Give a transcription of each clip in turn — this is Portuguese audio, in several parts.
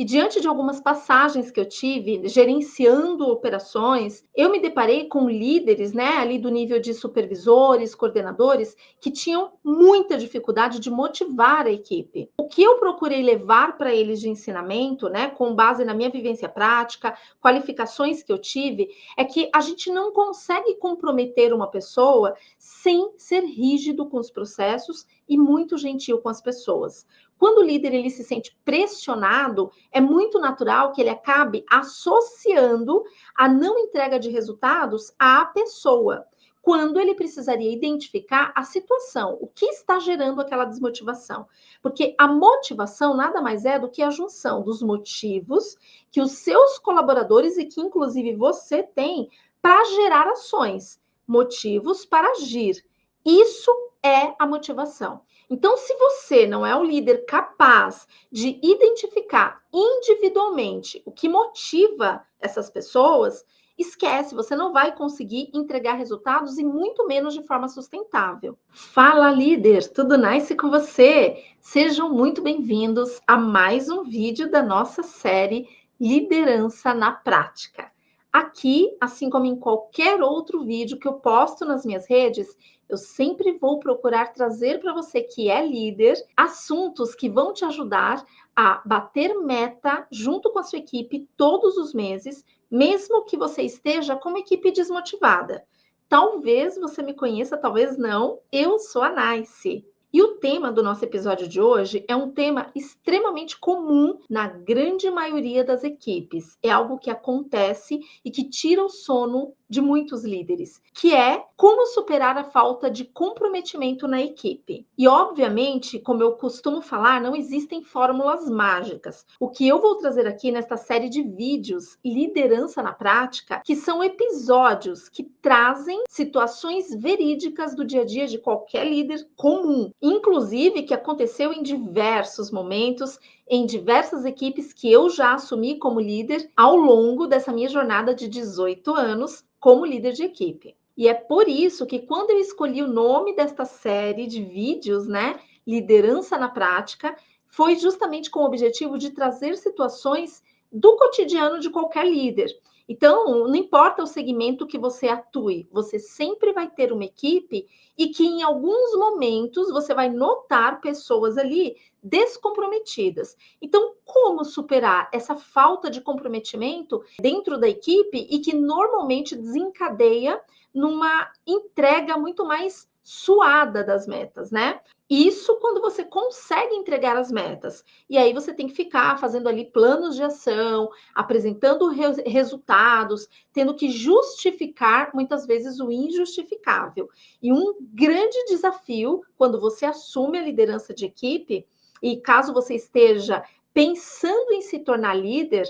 E diante de algumas passagens que eu tive gerenciando operações, eu me deparei com líderes, né, ali do nível de supervisores, coordenadores, que tinham muita dificuldade de motivar a equipe. O que eu procurei levar para eles de ensinamento, né, com base na minha vivência prática, qualificações que eu tive, é que a gente não consegue comprometer uma pessoa sem ser rígido com os processos e muito gentil com as pessoas. Quando o líder ele se sente pressionado, é muito natural que ele acabe associando a não entrega de resultados à pessoa, quando ele precisaria identificar a situação, o que está gerando aquela desmotivação. Porque a motivação nada mais é do que a junção dos motivos que os seus colaboradores e que inclusive você tem para gerar ações, motivos para agir. Isso é a motivação. Então, se você não é um líder capaz de identificar individualmente o que motiva essas pessoas, esquece, você não vai conseguir entregar resultados e muito menos de forma sustentável. Fala, líder, tudo nice com você? Sejam muito bem-vindos a mais um vídeo da nossa série Liderança na Prática. Aqui, assim como em qualquer outro vídeo que eu posto nas minhas redes, eu sempre vou procurar trazer para você que é líder assuntos que vão te ajudar a bater meta junto com a sua equipe todos os meses, mesmo que você esteja com uma equipe desmotivada. Talvez você me conheça, talvez não. Eu sou a Nice. E o tema do nosso episódio de hoje é um tema extremamente comum na grande maioria das equipes. É algo que acontece e que tira o sono de muitos líderes, que é como superar a falta de comprometimento na equipe. E, obviamente, como eu costumo falar, não existem fórmulas mágicas. O que eu vou trazer aqui nesta série de vídeos, Liderança na Prática, que são episódios que trazem situações verídicas do dia a dia de qualquer líder comum, inclusive que aconteceu em diversos momentos, em diversas equipes que eu já assumi como líder ao longo dessa minha jornada de 18 anos como líder de equipe. E é por isso que quando eu escolhi o nome desta série de vídeos, né, Liderança na Prática, foi justamente com o objetivo de trazer situações do cotidiano de qualquer líder. Então, não importa o segmento que você atue, você sempre vai ter uma equipe e que em alguns momentos você vai notar pessoas ali descomprometidas. Então, como superar essa falta de comprometimento dentro da equipe e que normalmente desencadeia numa entrega muito mais suada das metas, né? Isso quando você consegue entregar as metas. E aí você tem que ficar fazendo ali planos de ação, apresentando resultados, tendo que justificar muitas vezes o injustificável. E um grande desafio quando você assume a liderança de equipe, e caso você esteja pensando em se tornar líder,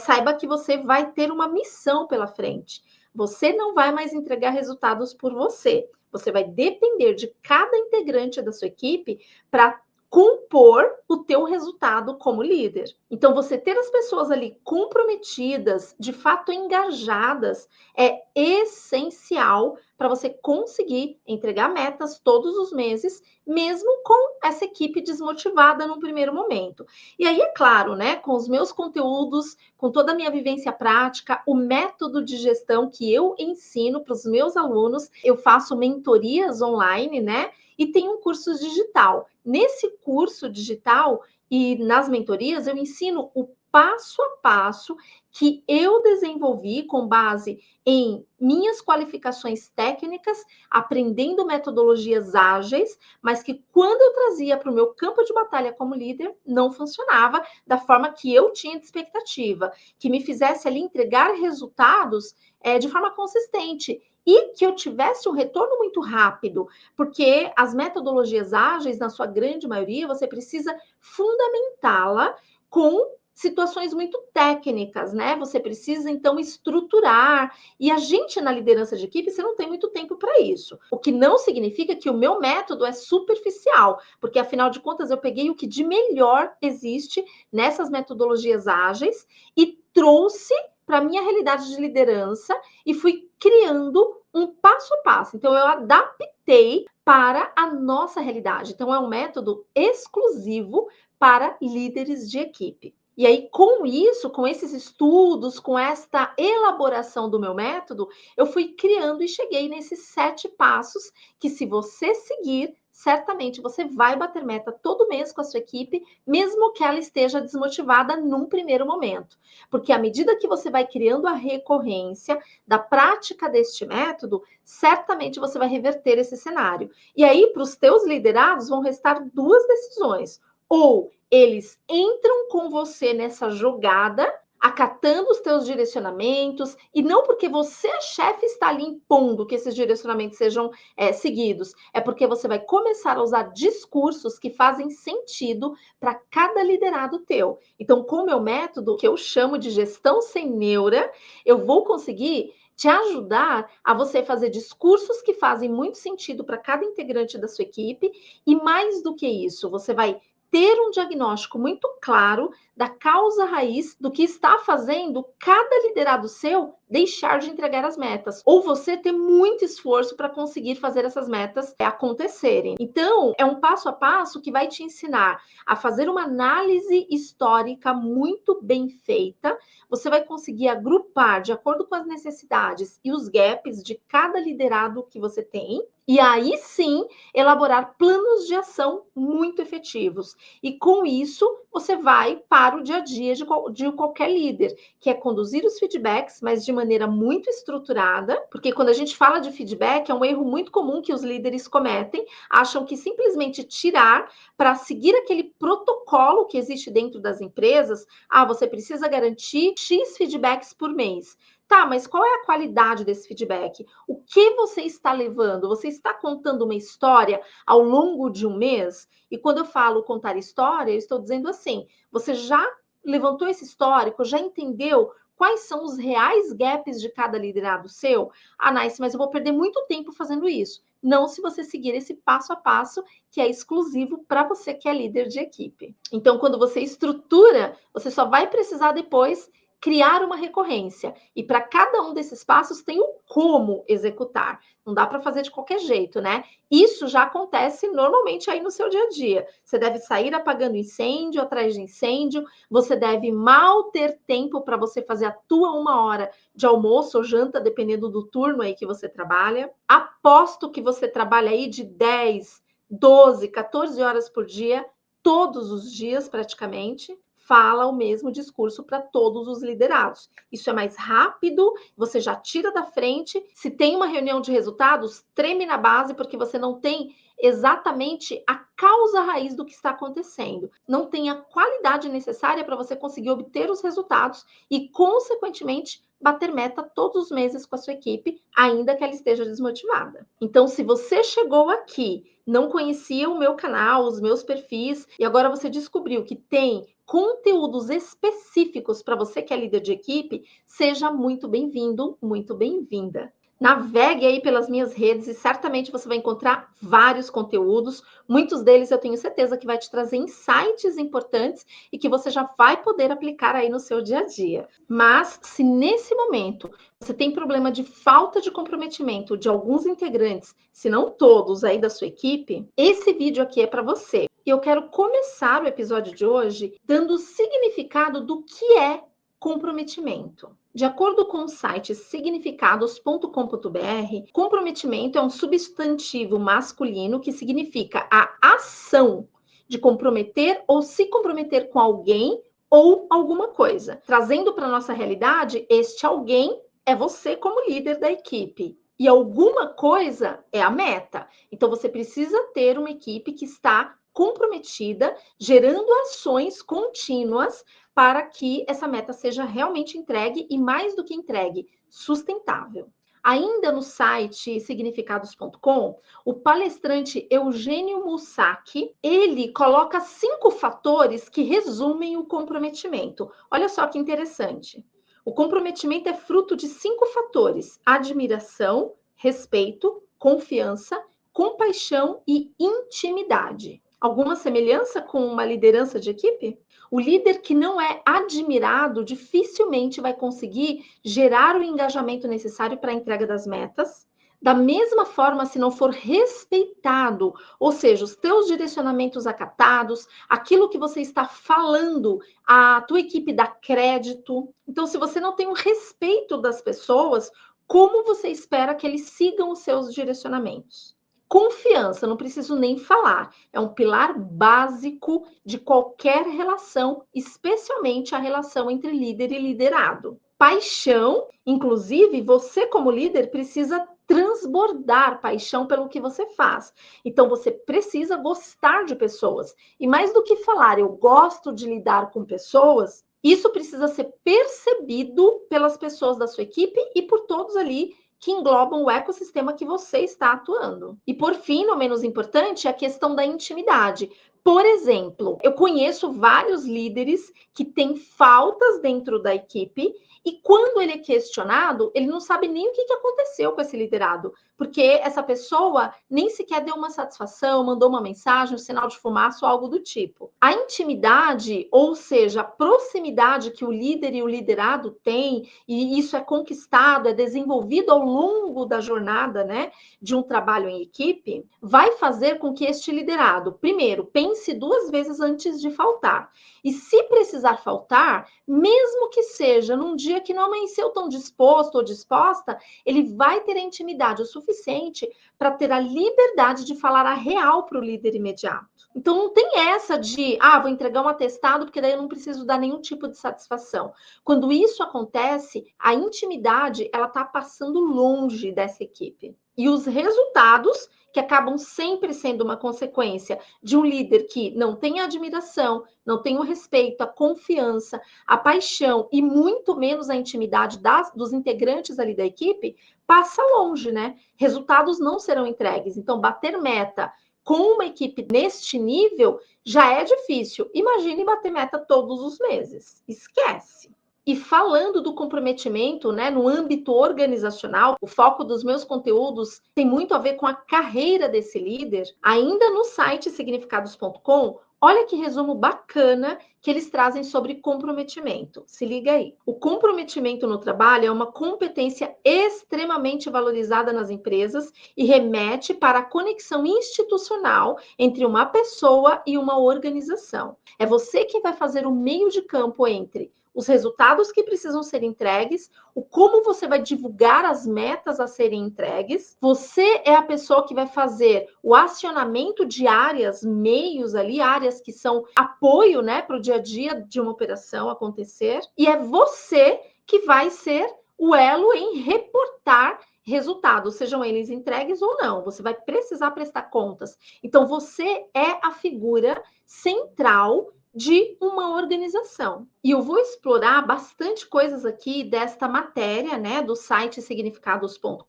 saiba que você vai ter uma missão pela frente. Você não vai mais entregar resultados por você. Você vai depender de cada integrante da sua equipe para compor o teu resultado como líder. Então, você ter as pessoas ali comprometidas, de fato engajadas, é essencial para você conseguir entregar metas todos os meses, mesmo com essa equipe desmotivada no primeiro momento. E aí, é claro, né, com os meus conteúdos, com toda a minha vivência prática, o método de gestão que eu ensino para os meus alunos, eu faço mentorias online, né? E tenho um curso digital. Nesse curso digital e nas mentorias, eu ensino o passo a passo que eu desenvolvi com base em minhas qualificações técnicas, aprendendo metodologias ágeis, mas que quando eu trazia para o meu campo de batalha como líder, não funcionava da forma que eu tinha de expectativa, que me fizesse ali entregar resultados de forma consistente e que eu tivesse um retorno muito rápido, porque as metodologias ágeis, na sua grande maioria, você precisa fundamentá-la com situações muito técnicas, né? Você precisa, então, estruturar. E a gente, na liderança de equipe, você não tem muito tempo para isso. O que não significa que o meu método é superficial, porque, afinal de contas, eu peguei o que de melhor existe nessas metodologias ágeis e trouxe para a minha realidade de liderança e fui criando um passo a passo. Então, eu adaptei para a nossa realidade. Então, é um método exclusivo para líderes de equipe. E aí, com isso, com esses estudos, com esta elaboração do meu método, eu fui criando e cheguei nesses 7 passos que, se você seguir, certamente você vai bater meta todo mês com a sua equipe, mesmo que ela esteja desmotivada num primeiro momento. Porque à medida que você vai criando a recorrência da prática deste método, certamente você vai reverter esse cenário. E aí, para os teus liderados, vão restar 2 decisões. Ou eles entram com você nessa jogada, acatando os teus direcionamentos, e não porque você, chefe, está ali impondo que esses direcionamentos sejam seguidos, é porque você vai começar a usar discursos que fazem sentido para cada liderado teu. Então, com o meu método, que eu chamo de gestão sem neura, eu vou conseguir te ajudar a você fazer discursos que fazem muito sentido para cada integrante da sua equipe, e mais do que isso, você vai ter um diagnóstico muito claro da causa raiz do que está fazendo cada liderado seu deixar de entregar as metas, ou você ter muito esforço para conseguir fazer essas metas acontecerem. Então, é um passo a passo que vai te ensinar a fazer uma análise histórica muito bem feita. Você vai conseguir agrupar de acordo com as necessidades e os gaps de cada liderado que você tem, e aí sim elaborar planos de ação muito efetivos. E com isso, você vai para o dia a dia de qualquer líder, que é conduzir os feedbacks, mas de maneira muito estruturada, porque quando a gente fala de feedback, é um erro muito comum que os líderes cometem, acham que simplesmente tirar para seguir aquele protocolo que existe dentro das empresas, você precisa garantir X feedbacks por mês. Tá, mas qual é a qualidade desse feedback? O que você está levando? Você está contando uma história ao longo de um mês? E quando eu falo contar história, eu estou dizendo assim, você já levantou esse histórico, já entendeu quais são os reais gaps de cada liderado seu? Nice, mas eu vou perder muito tempo fazendo isso. Não se você seguir esse passo a passo que é exclusivo para você que é líder de equipe. Então, quando você estrutura, você só vai precisar depois criar uma recorrência. E para cada um desses passos tem o como executar. Não dá para fazer de qualquer jeito, né? Isso já acontece normalmente aí no seu dia a dia. Você deve sair apagando incêndio atrás de incêndio, você deve mal ter tempo para você fazer a tua 1 hora de almoço ou janta, dependendo do turno aí que você trabalha. Aposto que você trabalha aí de 10, 12, 14 horas por dia, todos os dias praticamente. Fala o mesmo discurso para todos os liderados. Isso é mais rápido, você já tira da frente. Se tem uma reunião de resultados, treme na base, porque você não tem exatamente a causa raiz do que está acontecendo. Não tem a qualidade necessária para você conseguir obter os resultados e, consequentemente, bater meta todos os meses com a sua equipe, ainda que ela esteja desmotivada. Então, se você chegou aqui, não conhecia o meu canal, os meus perfis, e agora você descobriu que tem conteúdos específicos para você que é líder de equipe, seja muito bem-vindo, muito bem-vinda. Navegue aí pelas minhas redes e certamente você vai encontrar vários conteúdos. Muitos deles eu tenho certeza que vai te trazer insights importantes e que você já vai poder aplicar aí no seu dia a dia. Mas se nesse momento você tem problema de falta de comprometimento de alguns integrantes, se não todos aí da sua equipe, esse vídeo aqui é para você. E eu quero começar o episódio de hoje dando o significado do que é comprometimento. De acordo com o site significados.com.br, comprometimento é um substantivo masculino que significa a ação de comprometer ou se comprometer com alguém ou alguma coisa. Trazendo para a nossa realidade, este alguém é você como líder da equipe. E alguma coisa é a meta. Então, você precisa ter uma equipe que está comprometida, gerando ações contínuas para que essa meta seja realmente entregue e, mais do que entregue, sustentável. Ainda no site significados.com, o palestrante Eugênio Mussac, ele coloca 5 fatores que resumem o comprometimento. Olha só que interessante. O comprometimento é fruto de 5 fatores: admiração, respeito, confiança, compaixão e intimidade. Alguma semelhança com uma liderança de equipe? O líder que não é admirado dificilmente vai conseguir gerar o engajamento necessário para a entrega das metas, Da mesma forma, se não for respeitado, ou seja, os teus direcionamentos acatados, aquilo que você está falando, a tua equipe dá crédito. Então, se você não tem o respeito das pessoas, como você espera que eles sigam os seus direcionamentos? Confiança, não preciso nem falar, é um pilar básico de qualquer relação, especialmente a relação entre líder e liderado. Paixão, inclusive, você como líder precisa transbordar paixão pelo que você faz. Então você precisa gostar de pessoas. E mais do que falar, eu gosto de lidar com pessoas, isso precisa ser percebido pelas pessoas da sua equipe e por todos ali que englobam o ecossistema que você está atuando. E por fim, não menos importante, a questão da intimidade. Por exemplo, eu conheço vários líderes que têm faltas dentro da equipe e quando ele é questionado, ele não sabe nem o que aconteceu com esse liderado, porque essa pessoa nem sequer deu uma satisfação, mandou uma mensagem, um sinal de fumaça ou algo do tipo. A intimidade, ou seja, a proximidade que o líder e o liderado têm, e isso é conquistado, é desenvolvido ao longo da jornada, né, de um trabalho em equipe, vai fazer com que este liderado, primeiro, pense duas vezes antes de faltar. E se precisar faltar, mesmo que seja num dia que não amanheceu tão disposto ou disposta, ele vai ter a intimidade o suficiente para ter a liberdade de falar a real para o líder imediato. Então não tem essa de, vou entregar um atestado porque daí eu não preciso dar nenhum tipo de satisfação. Quando isso acontece, a intimidade ela está passando longe dessa equipe. E os resultados, que acabam sempre sendo uma consequência de um líder que não tem a admiração, não tem o respeito, a confiança, a paixão e muito menos a intimidade dos integrantes ali da equipe, passa longe, né? Resultados não serão entregues. Então, bater meta com uma equipe neste nível já é difícil. Imagine bater meta todos os meses. Esquece. E falando do comprometimento, né, no âmbito organizacional, o foco dos meus conteúdos tem muito a ver com a carreira desse líder. Ainda no site significados.com, olha que resumo bacana que eles trazem sobre comprometimento. Se liga aí. O comprometimento no trabalho é uma competência extremamente valorizada nas empresas e remete para a conexão institucional entre uma pessoa e uma organização. É você quem vai fazer o meio de campo entre os resultados que precisam ser entregues, o como você vai divulgar as metas a serem entregues. Você é a pessoa que vai fazer o acionamento de áreas, meios ali, áreas que são apoio, né, para o dia a dia de uma operação acontecer. E é você que vai ser o elo em reportar resultados, sejam eles entregues ou não. Você vai precisar prestar contas. Então, você é a figura central de uma organização. E eu vou explorar bastante coisas aqui desta matéria, né, do site significados.com.br,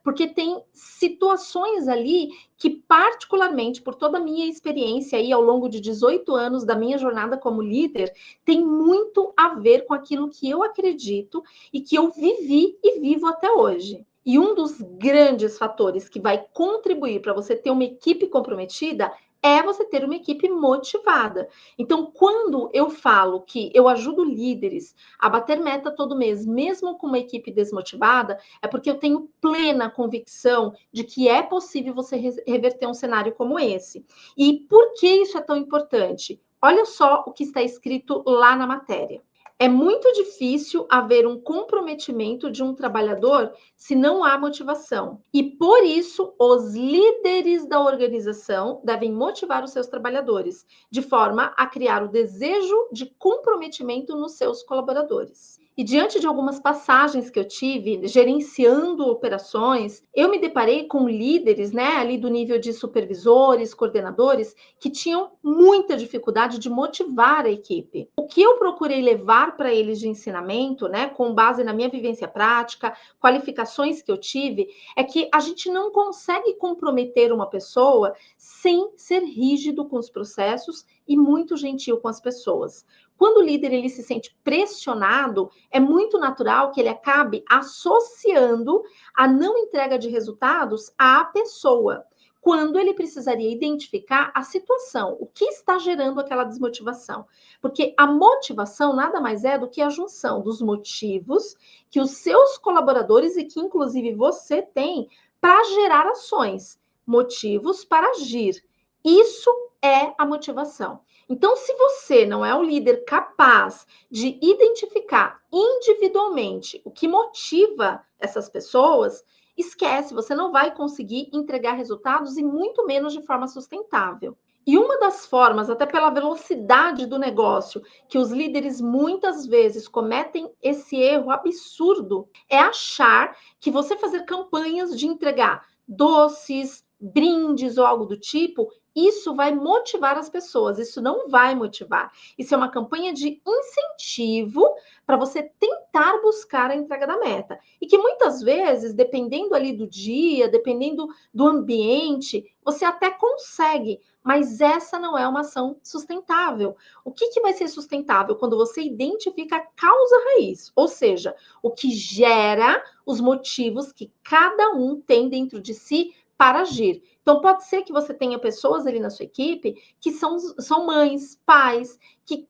porque tem situações ali que, particularmente, por toda a minha experiência aí ao longo de 18 anos da minha jornada como líder, tem muito a ver com aquilo que eu acredito e que eu vivi e vivo até hoje. E um dos grandes fatores que vai contribuir para você ter uma equipe comprometida é você ter uma equipe motivada. Então, quando eu falo que eu ajudo líderes a bater meta todo mês, mesmo com uma equipe desmotivada, é porque eu tenho plena convicção de que é possível você reverter um cenário como esse. E por que isso é tão importante? Olha só o que está escrito lá na matéria. É muito difícil haver um comprometimento de um trabalhador se não há motivação. E por isso, os líderes da organização devem motivar os seus trabalhadores, de forma a criar o desejo de comprometimento nos seus colaboradores. E diante de algumas passagens que eu tive gerenciando operações, eu me deparei com líderes, né, ali do nível de supervisores, coordenadores, que tinham muita dificuldade de motivar a equipe. O que eu procurei levar para eles de ensinamento, né, com base na minha vivência prática, qualificações que eu tive, é que a gente não consegue comprometer uma pessoa sem ser rígido com os processos e muito gentil com as pessoas. Quando o líder ele se sente pressionado, é muito natural que ele acabe associando a não entrega de resultados à pessoa. quando ele precisaria identificar a situação, o que está gerando aquela desmotivação. Porque a motivação nada mais é do que a junção dos motivos que os seus colaboradores e que inclusive você tem para gerar ações, motivos para agir. Isso é a motivação. Então, se você não é o líder capaz de identificar individualmente o que motiva essas pessoas, esquece, você não vai conseguir entregar resultados e muito menos de forma sustentável. E uma das formas, até pela velocidade do negócio, que os líderes muitas vezes cometem esse erro absurdo, é achar que você fazer campanhas de entregar doces, brindes ou algo do tipo, isso vai motivar as pessoas. Isso não vai motivar. Isso é uma campanha de incentivo para você tentar buscar a entrega da meta. E que muitas vezes, dependendo ali do dia, dependendo do ambiente, você até consegue, mas essa não é uma ação sustentável. O que vai ser sustentável? Quando você identifica a causa raiz, ou seja, o que gera os motivos que cada um tem dentro de si para agir. Então, pode ser que você tenha pessoas ali na sua equipe que são mães, pais, que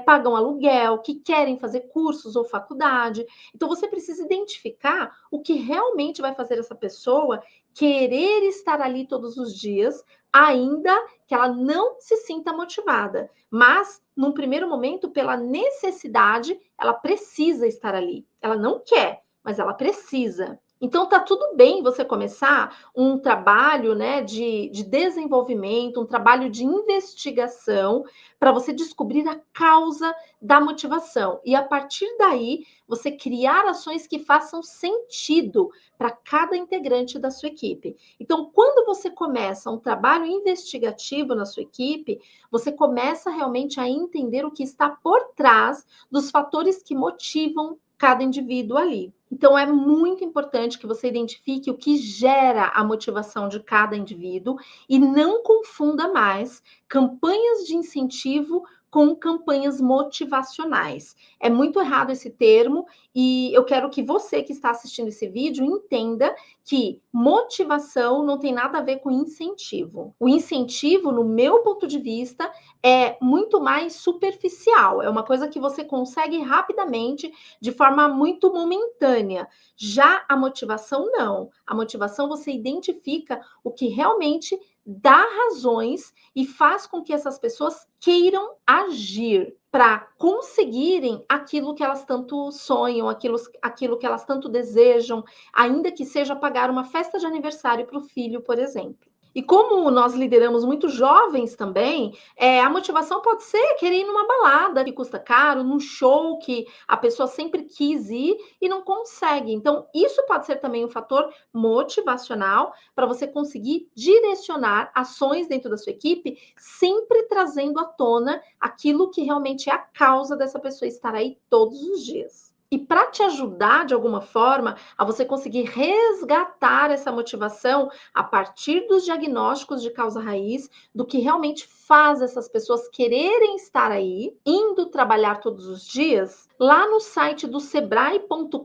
pagam aluguel, que querem fazer cursos ou faculdade. Então, você precisa identificar o que realmente vai fazer essa pessoa querer estar ali todos os dias, ainda que ela não se sinta motivada. Mas, num primeiro momento, pela necessidade, ela precisa estar ali. Ela não quer, mas ela precisa. Então, tá tudo bem você começar um trabalho, né, de desenvolvimento, um trabalho de investigação, para você descobrir a causa da motivação. E a partir daí, você criar ações que façam sentido para cada integrante da sua equipe. Então, quando você começa um trabalho investigativo na sua equipe, você começa realmente a entender o que está por trás dos fatores que motivam cada indivíduo ali. Então, é muito importante que você identifique o que gera a motivação de cada indivíduo e não confunda mais campanhas de incentivo com campanhas motivacionais. É muito errado esse termo e eu quero que você que está assistindo esse vídeo entenda que motivação não tem nada a ver com incentivo. O incentivo, no meu ponto de vista, é muito mais superficial, é uma coisa que você consegue rapidamente, de forma muito momentânea. Já a motivação, não. A motivação você identifica o que realmente dá razões e faz com que essas pessoas queiram agir para conseguirem aquilo que elas tanto sonham, aquilo que elas tanto desejam, ainda que seja pagar uma festa de aniversário para o filho, por exemplo. E como nós lideramos muito jovens também, a motivação pode ser querer ir numa balada que custa caro, num show que a pessoa sempre quis ir e não consegue. Então, isso pode ser também um fator motivacional para você conseguir direcionar ações dentro da sua equipe, sempre trazendo à tona aquilo que realmente é a causa dessa pessoa estar aí todos os dias. E para te ajudar de alguma forma a você conseguir resgatar essa motivação a partir dos diagnósticos de causa raiz, do que realmente faz essas pessoas quererem estar aí, indo trabalhar todos os dias, lá no site do sebrae.com.br,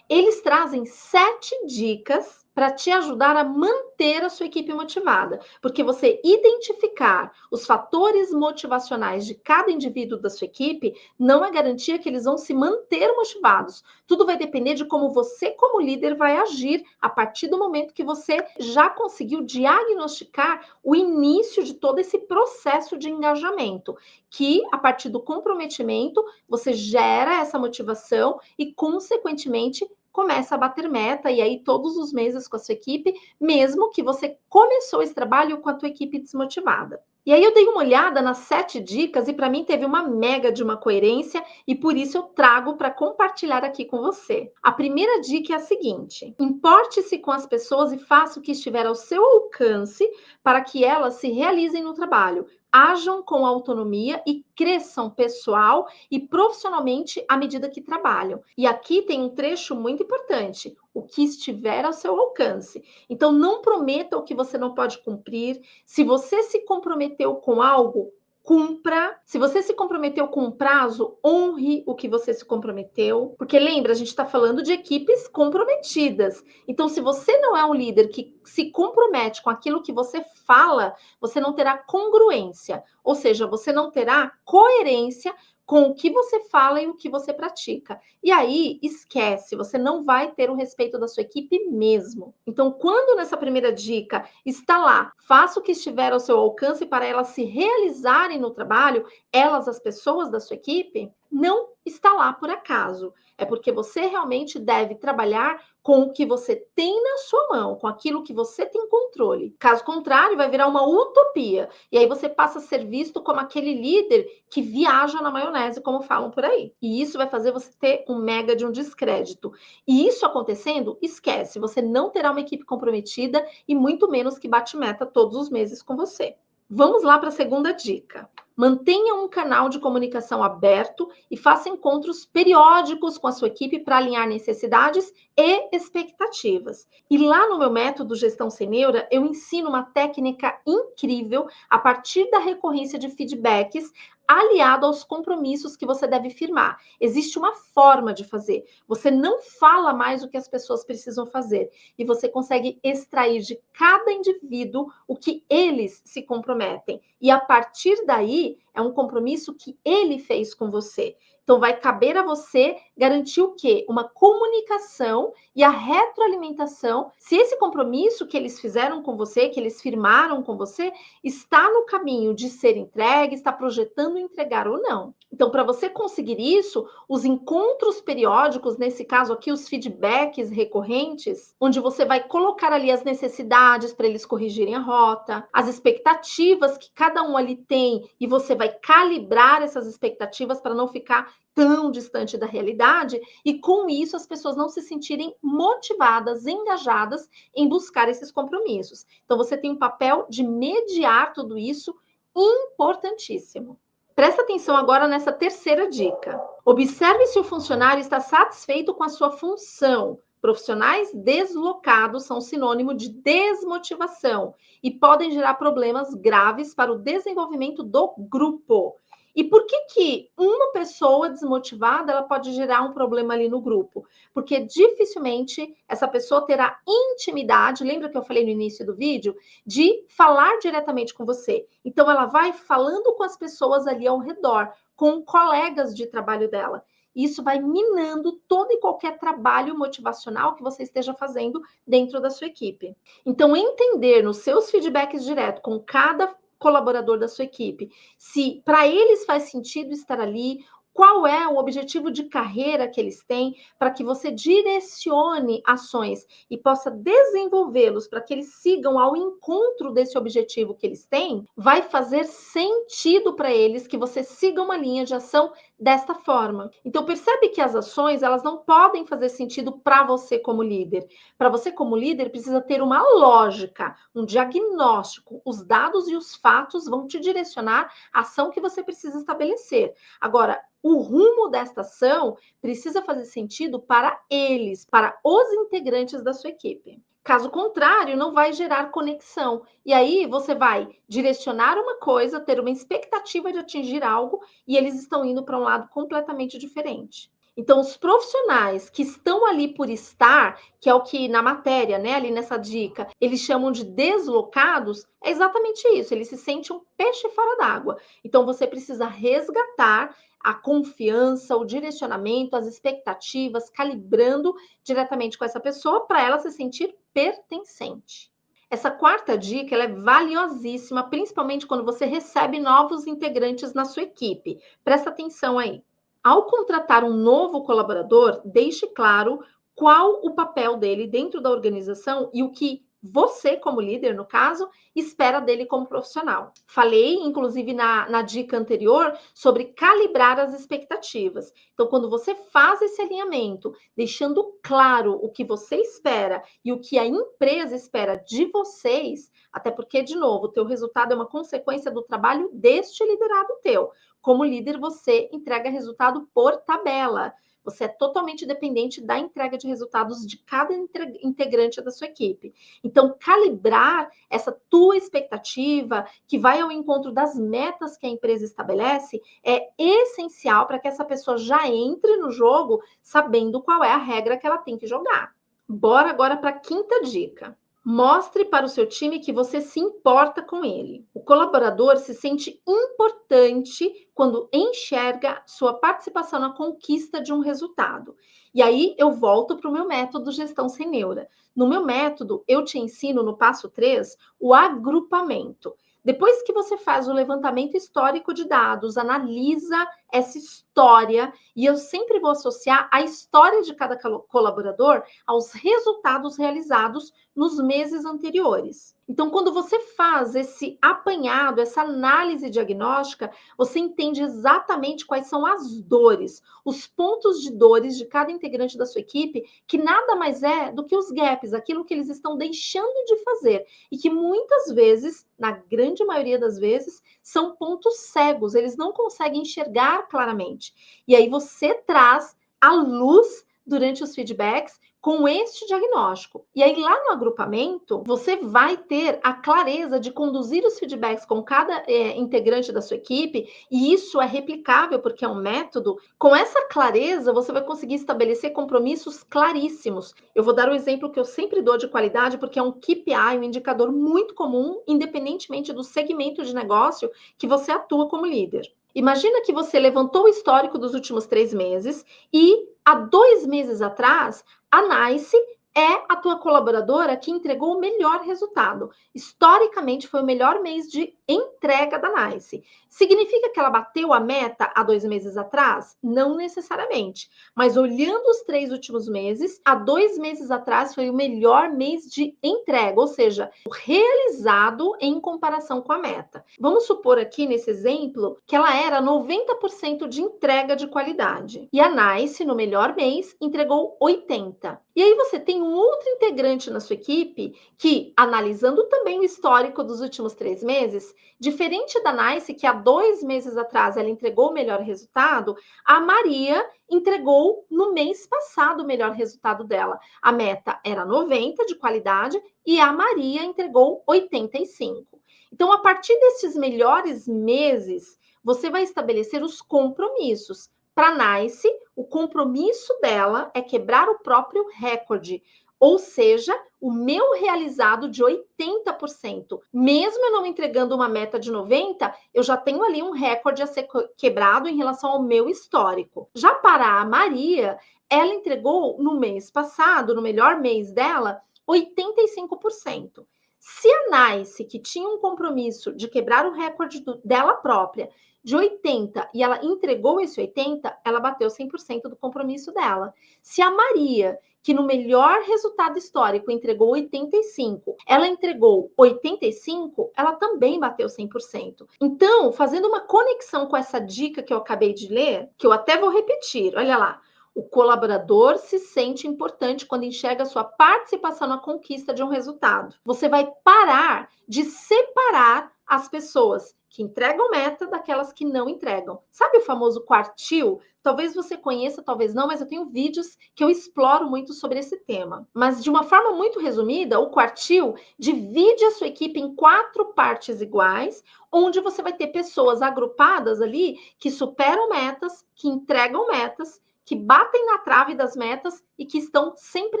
eles trazem 7 dicas para te ajudar a manter a sua equipe motivada, porque você identificar os fatores motivacionais de cada indivíduo da sua equipe não é garantia que eles vão se manter motivados. Tudo vai depender de como você, como líder, vai agir a partir do momento que você já conseguiu diagnosticar o início de todo esse processo de engajamento, que a partir do comprometimento você gera essa motivação e, consequentemente, começa a bater meta e aí todos os meses com a sua equipe, mesmo que você começou esse trabalho com a tua equipe desmotivada. E aí eu dei uma olhada nas 7 dicas e para mim teve uma mega de uma coerência e por isso eu trago para compartilhar aqui com você. A primeira dica é a seguinte: importe-se com as pessoas e faça o que estiver ao seu alcance para que elas se realizem no trabalho. Ajam com autonomia e cresçam pessoal e profissionalmente à medida que trabalham. E aqui tem um trecho muito importante: o que estiver ao seu alcance. Então, não prometa o que você não pode cumprir. Se você se comprometeu com algo, cumpra. Se você se comprometeu com um prazo, honre o que você se comprometeu. Porque lembra, a gente está falando de equipes comprometidas. Então, se você não é um líder que se compromete com aquilo que você fala, você não terá congruência. Ou seja, você não terá coerência com o que você fala e o que você pratica. E aí, esquece, você não vai ter o respeito da sua equipe mesmo. Então, quando nessa primeira dica está lá, faça o que estiver ao seu alcance para elas se realizarem no trabalho, elas, as pessoas da sua equipe, não está lá por acaso. É porque você realmente deve trabalhar com o que você tem na sua mão, com aquilo que você tem controle. Caso contrário, vai virar uma utopia. E aí você passa a ser visto como aquele líder que viaja na maionese, como falam por aí. E isso vai fazer você ter um mega de um descrédito. E isso acontecendo, esquece, você não terá uma equipe comprometida e muito menos que bate meta todos os meses com você. Vamos lá para a segunda dica. Mantenha um canal de comunicação aberto e faça encontros periódicos com a sua equipe para alinhar necessidades e expectativas. E lá no meu método Gestão Sem Neura, eu ensino uma técnica incrível a partir da recorrência de feedbacks aliado aos compromissos que você deve firmar. Existe uma forma de fazer. Você não fala mais o que as pessoas precisam fazer e você consegue extrair de cada indivíduo o que eles se comprometem. E a partir daí, é um compromisso que ele fez com você. Então, vai caber a você garantir o quê? Uma comunicação e a retroalimentação. Se esse compromisso que eles fizeram com você, que eles firmaram com você, está no caminho de ser entregue, está projetando entregar ou não. Então, para você conseguir isso, os encontros periódicos, nesse caso aqui, os feedbacks recorrentes, onde você vai colocar ali as necessidades para eles corrigirem a rota, as expectativas que cada um ali tem, e você vai calibrar essas expectativas para não ficar tão distante da realidade, e com isso as pessoas não se sentirem motivadas, engajadas em buscar esses compromissos. Então, você tem um papel de mediar tudo isso importantíssimo. Presta atenção agora nessa terceira dica. Observe se o funcionário está satisfeito com a sua função. Profissionais deslocados são sinônimo de desmotivação e podem gerar problemas graves para o desenvolvimento do grupo. E por que uma pessoa desmotivada ela pode gerar um problema ali no grupo? Porque dificilmente essa pessoa terá intimidade, lembra que eu falei no início do vídeo, de falar diretamente com você. Então ela vai falando com as pessoas ali ao redor, com colegas de trabalho dela. Isso vai minando todo e qualquer trabalho motivacional que você esteja fazendo dentro da sua equipe. Então, entender nos seus feedbacks direto com cada colaborador da sua equipe, se para eles faz sentido estar ali, qual é o objetivo de carreira que eles têm, para que você direcione ações e possa desenvolvê-los para que eles sigam ao encontro desse objetivo que eles têm, vai fazer sentido para eles que você siga uma linha de ação desta forma. Então percebe que as ações, elas não podem fazer sentido para você como líder. Para você como líder precisa ter uma lógica, um diagnóstico. Os dados e os fatos vão te direcionar a ação que você precisa estabelecer. Agora, o rumo desta ação precisa fazer sentido para eles, para os integrantes da sua equipe. Caso contrário, não vai gerar conexão. E aí você vai direcionar uma coisa, ter uma expectativa de atingir algo, e eles estão indo para um lado completamente diferente. Então, os profissionais que estão ali por estar, que é o que na matéria, né, ali nessa dica, eles chamam de deslocados, é exatamente isso, eles se sentem um peixe fora d'água. Então, você precisa resgatar a confiança, o direcionamento, as expectativas, calibrando diretamente com essa pessoa para ela se sentir pertencente. Essa quarta dica ela é valiosíssima, principalmente quando você recebe novos integrantes na sua equipe. Presta atenção aí. Ao contratar um novo colaborador, deixe claro qual o papel dele dentro da organização e o que você, como líder, no caso, espera dele como profissional. Falei, inclusive, na dica anterior, sobre calibrar as expectativas. Então, quando você faz esse alinhamento, deixando claro o que você espera e o que a empresa espera de vocês, até porque, de novo, o teu resultado é uma consequência do trabalho deste liderado teu. Como líder, você entrega resultado por tabela. Você é totalmente dependente da entrega de resultados de cada integrante da sua equipe. Então, calibrar essa tua expectativa, que vai ao encontro das metas que a empresa estabelece, é essencial para que essa pessoa já entre no jogo sabendo qual é a regra que ela tem que jogar. Bora agora para a quinta dica. Mostre para o seu time que você se importa com ele. O colaborador se sente importante quando enxerga sua participação na conquista de um resultado. E aí eu volto para o meu método Gestão Sem Neura. No meu método, eu te ensino no passo 3 o agrupamento. Depois que você faz o levantamento histórico de dados, analisa essa história, e eu sempre vou associar a história de cada colaborador aos resultados realizados nos meses anteriores. Então, quando você faz esse apanhado, essa análise diagnóstica, você entende exatamente quais são as dores, os pontos de dores de cada integrante da sua equipe, que nada mais é do que os gaps, aquilo que eles estão deixando de fazer e que muitas vezes, na grande maioria das vezes, são pontos cegos, eles não conseguem enxergar claramente. E aí você traz a luz durante os feedbacks com este diagnóstico. E aí, lá no agrupamento, você vai ter a clareza de conduzir os feedbacks com cada integrante da sua equipe, e isso é replicável porque é um método. Com essa clareza, você vai conseguir estabelecer compromissos claríssimos. Eu vou dar o exemplo que eu sempre dou de qualidade, porque é um KPI, um indicador muito comum, independentemente do segmento de negócio que você atua como líder. Imagina que você levantou o histórico dos últimos 3 meses e, há 2 meses atrás, a NICE é a tua colaboradora que entregou o melhor resultado. Historicamente, foi o melhor mês de entrega da NICE. Significa que ela bateu a meta há 2 meses atrás? Não necessariamente. Mas olhando os 3 últimos meses, há 2 meses atrás foi o melhor mês de entrega, ou seja, realizado em comparação com a meta. Vamos supor aqui nesse exemplo que ela era 90% de entrega de qualidade. E a NICE, no melhor mês, entregou 80%. E aí você tem um outro integrante na sua equipe que, analisando também o histórico dos últimos 3 meses, diferente da NICE, que há 2 meses atrás ela entregou o melhor resultado, a Maria entregou no mês passado o melhor resultado dela. A meta era 90 de qualidade e a Maria entregou 85. Então, a partir desses melhores meses, você vai estabelecer os compromissos. Para a NICE, o compromisso dela é quebrar o próprio recorde, ou seja, o meu realizado de 80%. Mesmo eu não entregando uma meta de 90%, eu já tenho ali um recorde a ser quebrado em relação ao meu histórico. Já para a Maria, ela entregou no mês passado, no melhor mês dela, 85%. Se a NICE, que tinha um compromisso de quebrar o recorde dela própria, de 80 e ela entregou esse 80, ela bateu 100% do compromisso dela. Se a Maria, que no melhor resultado histórico entregou 85, ela entregou 85, ela também bateu 100%. Então, fazendo uma conexão com essa dica que eu acabei de ler, que eu até vou repetir, olha lá. O colaborador se sente importante quando enxerga sua participação na conquista de um resultado. Você vai parar de separar as pessoas que entregam meta daquelas que não entregam. Sabe o famoso quartil? Talvez você conheça, talvez não, mas eu tenho vídeos que eu exploro muito sobre esse tema. Mas de uma forma muito resumida, o quartil divide a sua equipe em 4 partes iguais, onde você vai ter pessoas agrupadas ali que superam metas, que entregam metas, que batem na trave das metas e que estão sempre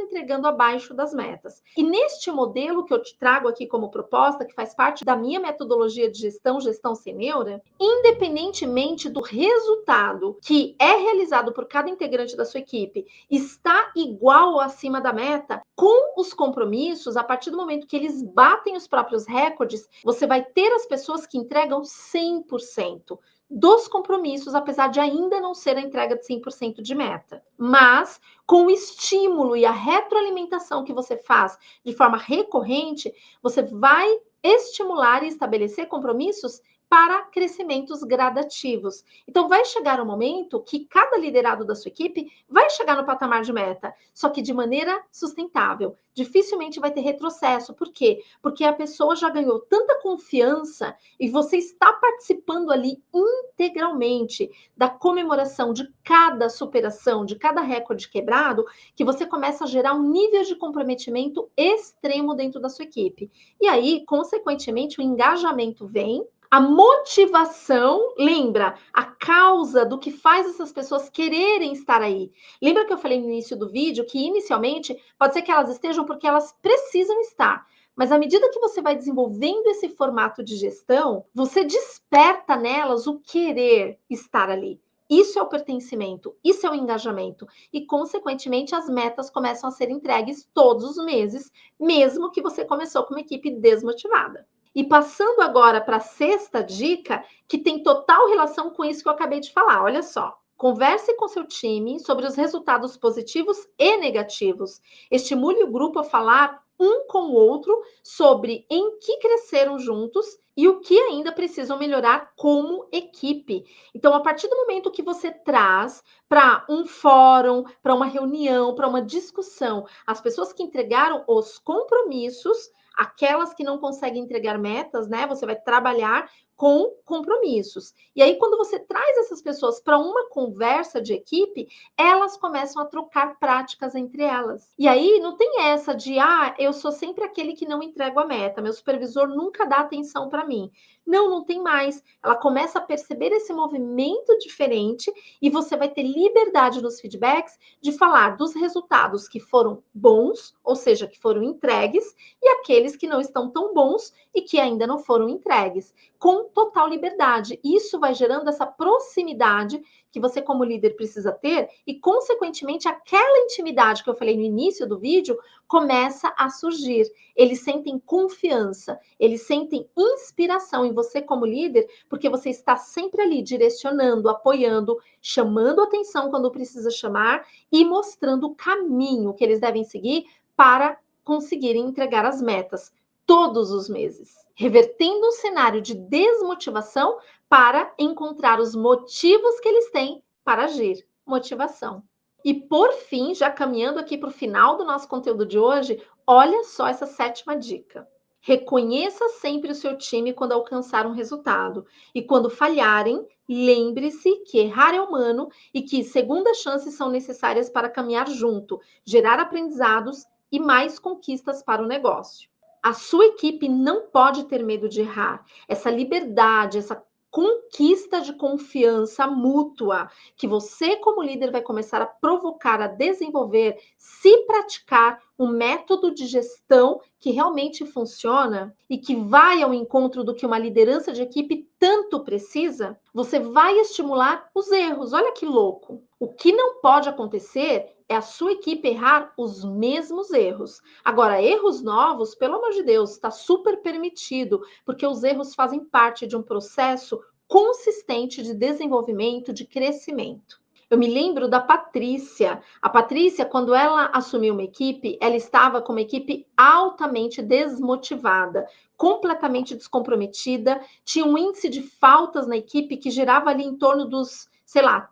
entregando abaixo das metas. E neste modelo que eu te trago aqui como proposta, que faz parte da minha metodologia de gestão, Gestão Sem Neura, independentemente do resultado que é realizado por cada integrante da sua equipe, está igual ou acima da meta, com os compromissos, a partir do momento que eles batem os próprios recordes, você vai ter as pessoas que entregam 100% dos compromissos, apesar de ainda não ser a entrega de 100% de meta. Mas, com o estímulo e a retroalimentação que você faz de forma recorrente, você vai estimular e estabelecer compromissos para crescimentos gradativos. Então, vai chegar um momento que cada liderado da sua equipe vai chegar no patamar de meta, só que de maneira sustentável. Dificilmente vai ter retrocesso. Por quê? Porque a pessoa já ganhou tanta confiança e você está participando ali integralmente da comemoração de cada superação, de cada recorde quebrado, que você começa a gerar um nível de comprometimento extremo dentro da sua equipe. E aí, consequentemente, o engajamento vem, a motivação, lembra, a causa do que faz essas pessoas quererem estar aí. Lembra que eu falei no início do vídeo que, inicialmente, pode ser que elas estejam porque elas precisam estar. Mas à medida que você vai desenvolvendo esse formato de gestão, você desperta nelas o querer estar ali. Isso é o pertencimento, isso é o engajamento. E, consequentemente, as metas começam a ser entregues todos os meses, mesmo que você começou com uma equipe desmotivada. E passando agora para a sexta dica, que tem total relação com isso que eu acabei de falar. Olha só. Converse com seu time sobre os resultados positivos e negativos. Estimule o grupo a falar um com o outro sobre em que cresceram juntos e o que ainda precisam melhorar como equipe. Então, a partir do momento que você traz para um fórum, para uma reunião, para uma discussão, as pessoas que entregaram os compromissos, aquelas que não conseguem entregar metas, né? Você vai trabalhar com compromissos. E aí, quando você traz essas pessoas para uma conversa de equipe, elas começam a trocar práticas entre elas. E aí, não tem essa de, eu sou sempre aquele que não entrego a meta, meu supervisor nunca dá atenção para mim. Não, não tem mais. Ela começa a perceber esse movimento diferente e você vai ter liberdade nos feedbacks de falar dos resultados que foram bons, ou seja, que foram entregues, e aqueles que não estão tão bons e que ainda não foram entregues, com total liberdade. Isso vai gerando essa proximidade que você, como líder, precisa ter e, consequentemente, aquela intimidade que eu falei no início do vídeo começa a surgir. Eles sentem confiança, eles sentem inspiração em você como líder, porque você está sempre ali direcionando, apoiando, chamando atenção quando precisa chamar e mostrando o caminho que eles devem seguir para conseguirem entregar as metas todos os meses, revertendo um cenário de desmotivação para encontrar os motivos que eles têm para agir. Motivação. E por fim, já caminhando aqui para o final do nosso conteúdo de hoje, olha só essa sétima dica. Reconheça sempre o seu time quando alcançar um resultado. E quando falharem, lembre-se que errar é humano e que segundas chances são necessárias para caminhar junto, gerar aprendizados e mais conquistas para o negócio. A sua equipe não pode ter medo de errar. Essa liberdade, essa conquista de confiança mútua que você, como líder, vai começar a provocar, a desenvolver, se praticar um método de gestão que realmente funciona e que vai ao encontro do que uma liderança de equipe tanto precisa, você vai estimular os erros. Olha que louco! O que não pode acontecer é a sua equipe errar os mesmos erros. Agora, erros novos, pelo amor de Deus, está super permitido, porque os erros fazem parte de um processo consistente de desenvolvimento, de crescimento. Eu me lembro da Patrícia. A Patrícia, quando ela assumiu uma equipe, ela estava com uma equipe altamente desmotivada, completamente descomprometida, tinha um índice de faltas na equipe que girava ali em torno dos,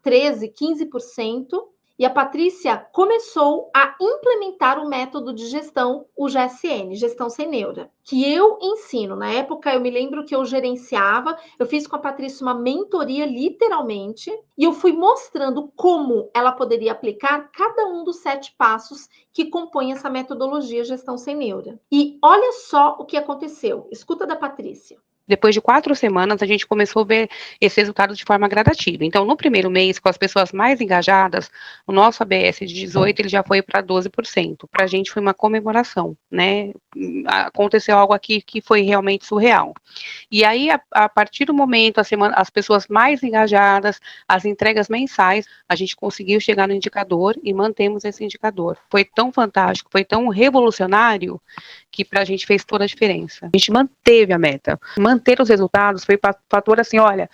13, 15%. E a Patrícia começou a implementar o método de gestão, o GSN, Gestão Sem Neura, que eu ensino. Na época, eu me lembro que eu gerenciava, eu fiz com a Patrícia uma mentoria, literalmente, e eu fui mostrando como ela poderia aplicar cada um dos 7 passos que compõem essa metodologia Gestão Sem Neura. E olha só o que aconteceu. Escuta da Patrícia. Depois de 4 semanas, a gente começou a ver esse resultado de forma gradativa. Então, no primeiro mês, com as pessoas mais engajadas, o nosso ABS de 18% ele já foi para 12%. Para a gente foi uma comemoração, né? Aconteceu algo aqui que foi realmente surreal. E aí, a partir do momento, as pessoas mais engajadas, as entregas mensais, a gente conseguiu chegar no indicador e mantemos esse indicador. Foi tão fantástico, foi tão revolucionário, que para a gente fez toda a diferença. A gente manteve a meta. Manter os resultados foi fator assim, olha,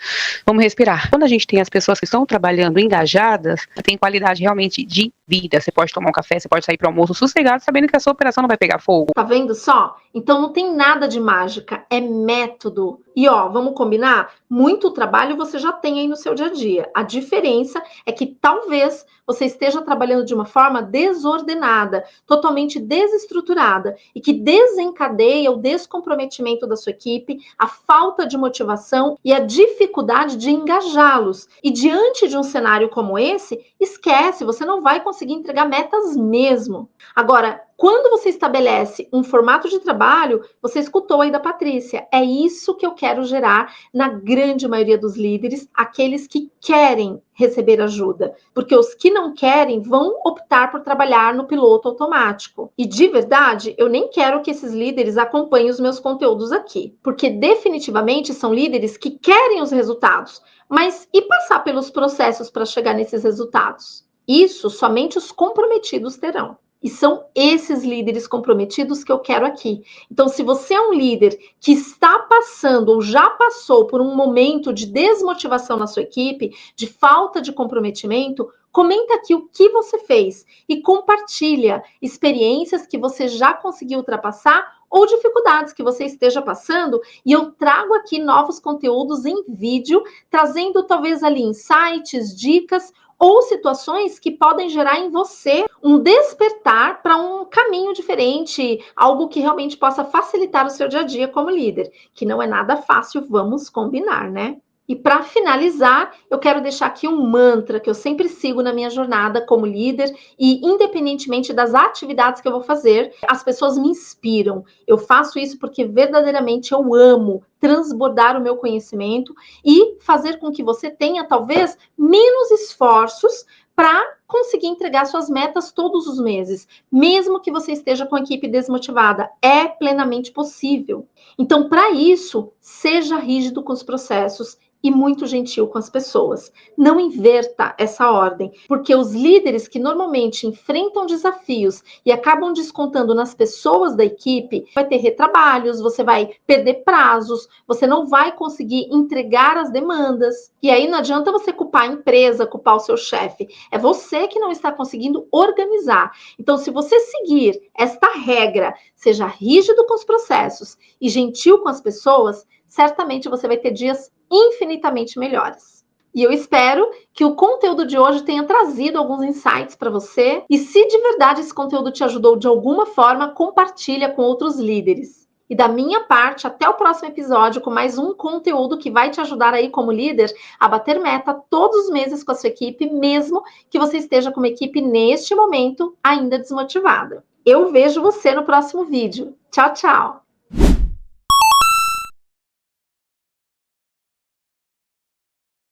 vamos respirar. Quando a gente tem as pessoas que estão trabalhando engajadas, tem qualidade realmente de vida, você pode tomar um café, você pode sair para o almoço sossegado, sabendo que a sua operação não vai pegar fogo. Tá vendo só? Então não tem nada de mágica, é método. E ó, vamos combinar? Muito trabalho você já tem aí no seu dia a dia. A diferença é que talvez você esteja trabalhando de uma forma desordenada, totalmente desestruturada, e que desencadeia o descomprometimento da sua equipe, a falta de motivação e a dificuldade de engajá-los. E diante de um cenário como esse, esquece, você não vai conseguir entregar metas mesmo. Agora, quando você estabelece um formato de trabalho, você escutou aí da Patrícia, é isso que eu quero gerar na grande maioria dos líderes, aqueles que querem receber ajuda, porque os que não querem vão optar por trabalhar no piloto automático. E de verdade, eu nem quero que esses líderes acompanhem os meus conteúdos aqui, porque definitivamente são líderes que querem os resultados, mas e passar pelos processos para chegar nesses resultados? Isso somente os comprometidos terão. E são esses líderes comprometidos que eu quero aqui. Então, se você é um líder que está passando ou já passou por um momento de desmotivação na sua equipe, de falta de comprometimento, comenta aqui o que você fez e compartilha experiências que você já conseguiu ultrapassar ou dificuldades que você esteja passando, e eu trago aqui novos conteúdos em vídeo, trazendo talvez ali insights, dicas ou situações que podem gerar em você um despertar para um caminho diferente, algo que realmente possa facilitar o seu dia a dia como líder, que não é nada fácil, vamos combinar, né? E para finalizar, eu quero deixar aqui um mantra que eu sempre sigo na minha jornada como líder e independentemente das atividades que eu vou fazer, as pessoas me inspiram. Eu faço isso porque verdadeiramente eu amo transbordar o meu conhecimento e fazer com que você tenha talvez menos esforços para conseguir entregar suas metas todos os meses, mesmo que você esteja com a equipe desmotivada, é plenamente possível. Então, para isso, seja rígido com os processos e muito gentil com as pessoas. Não inverta essa ordem, porque os líderes que normalmente enfrentam desafios e acabam descontando nas pessoas da equipe, vai ter retrabalhos, você vai perder prazos, você não vai conseguir entregar as demandas. E aí não adianta você culpar a empresa, culpar o seu chefe. É você que não está conseguindo organizar. Então, se você seguir esta regra, seja rígido com os processos e gentil com as pessoas, certamente você vai ter dias infinitamente melhores. E eu espero que o conteúdo de hoje tenha trazido alguns insights para você. E se de verdade esse conteúdo te ajudou de alguma forma, compartilha com outros líderes. E da minha parte, até o próximo episódio com mais um conteúdo que vai te ajudar aí como líder a bater meta todos os meses com a sua equipe, mesmo que você esteja com uma equipe neste momento ainda desmotivada. Eu vejo você no próximo vídeo. Tchau, tchau!